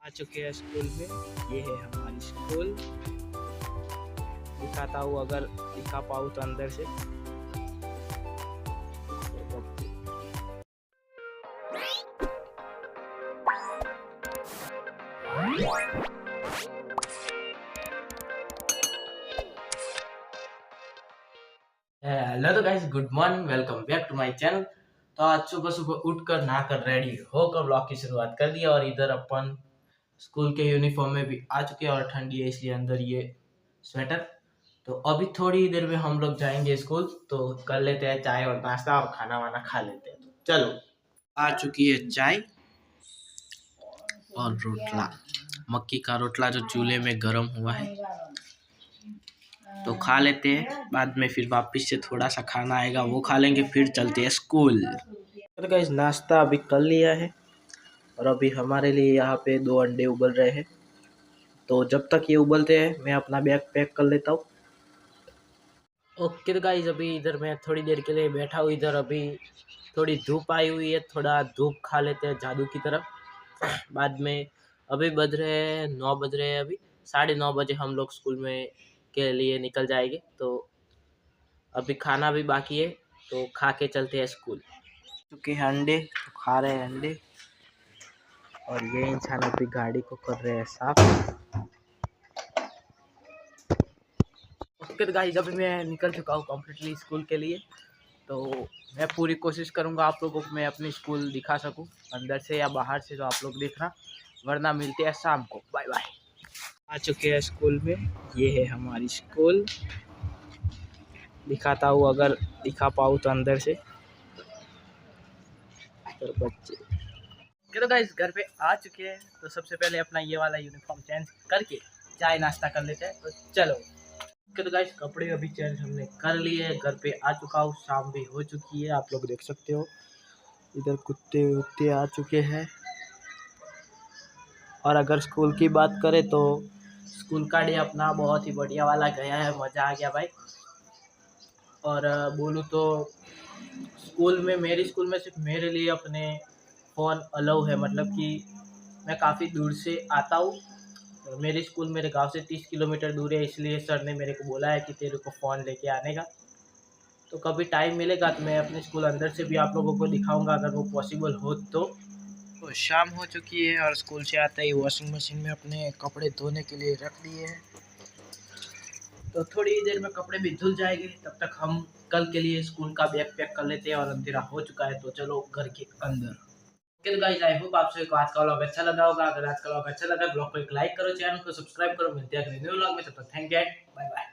आ चुके हैं स्कूल में। ये है हमारी स्कूल। दिखाता हूँ, अगर दिखा पाऊँ तो अंदर से। हेलो तो guys, good morning, welcome back to my channel. तो आज सुबह सुबह उठकर नहाकर रेडी होकर ब्लॉग की शुरुआत कर दिया और इधर अपन स्कूल के यूनिफॉर्म में भी आ चुके हैं और ठंडी है इसलिए अंदर ये स्वेटर। तो अभी थोड़ी देर में हम लोग जाएंगे स्कूल, तो कर लेते हैं चाय और नाश्ता और खाना वाना खा लेते हैं। तो चलो, आ चुकी है चाय और रोटला, मक्की का रोटला जो चूल्हे में गर्म हुआ है, तो खा लेते हैं। बाद में फिर वापस से थोड़ा सा खाना आएगा, वो खा लेंगे, फिर चलते हैं स्कूल। तो गाइस, नाश्ता अभी कर लिया है और अभी हमारे लिए यहाँ पे 2 अंडे उबल रहे हैं। तो जब तक ये उबलते हैं मैं अपना बैग पैक कर लेता हूँ। ओके तो गाइस, अभी इधर मैं थोड़ी देर के लिए बैठा हूँ। इधर अभी थोड़ी धूप आई हुई है, थोड़ा धूप खा लेते हैं जादू की तरफ। बाद में अभी बज रहे हैं 9 बज रहे हैं, अभी 9:30 बजे हम लोग स्कूल में के लिए निकल जाएंगे। तो अभी खाना भी बाकी है, तो खा के चलते हैं स्कूल। चुके हैं अंडे, तो खा रहे हैं अंडे और ये इंसान अभी गाड़ी को कर रहे हैं साफ। उसके बाद गाइस, अभी मैं निकल चुका हूँ कम्प्लीटली स्कूल के लिए। तो मैं पूरी कोशिश करूँगा आप लोगों को मैं अपनी स्कूल दिखा सकूँ, अंदर से या बाहर से, तो आप लोग देखना। वरना मिलते हैं शाम को, बाय बाय। आ चुके हैं स्कूल में। ये है हमारी स्कूल। दिखाता हूँ, अगर दिखा पाऊँ तो अंदर से। तो बच्चे तो गाइस घर पे आ चुके हैं, तो सबसे पहले अपना ये वाला यूनिफॉर्म चेंज करके चाय नाश्ता कर लेते हैं। तो चलो। तो गाइस, कपड़े अभी चेंज हमने कर लिए, घर पे आ चुका हूँ, शाम भी हो चुकी है, आप लोग देख सकते हो। इधर कुत्ते उत्ते आ चुके हैं। और अगर स्कूल की बात करें तो स्कूल का डे अपना बहुत ही बढ़िया वाला गया है, मज़ा आ गया भाई। और बोलूँ तो स्कूल में, मेरे स्कूल में सिर्फ मेरे लिए अपने फ़ोन अलाउ है, मतलब कि मैं काफ़ी दूर से आता हूँ। मेरे स्कूल मेरे गांव से 30 किलोमीटर दूर है, इसलिए सर ने मेरे को बोला है कि तेरे को फ़ोन लेके आने का। तो कभी टाइम मिलेगा तो मैं अपने स्कूल अंदर से भी आप लोगों को दिखाऊंगा, अगर वो पॉसिबल हो तो। शाम हो चुकी है और स्कूल से आते ही वॉशिंग मशीन में अपने कपड़े धोने के लिए रख दिए हैं। तो थोड़ी देर में कपड़े भी धुल जाएंगे, तब तक हम कल के लिए स्कूल का बैग पैक कर लेते हैं और अंधेरा हो चुका है, तो चलो घर के अंदर। ओके तो गाइस, आई होप आप सभी को आज का व्लॉग अच्छा लगा होगा। अगर आज का व्लॉग अच्छा लगा, ब्लॉग को एक लाइक करो, चैनल को सब्सक्राइब करो। मिलते हैं अगले न्यू व्लॉग में, तब तक थैंक यू, बाय बाय।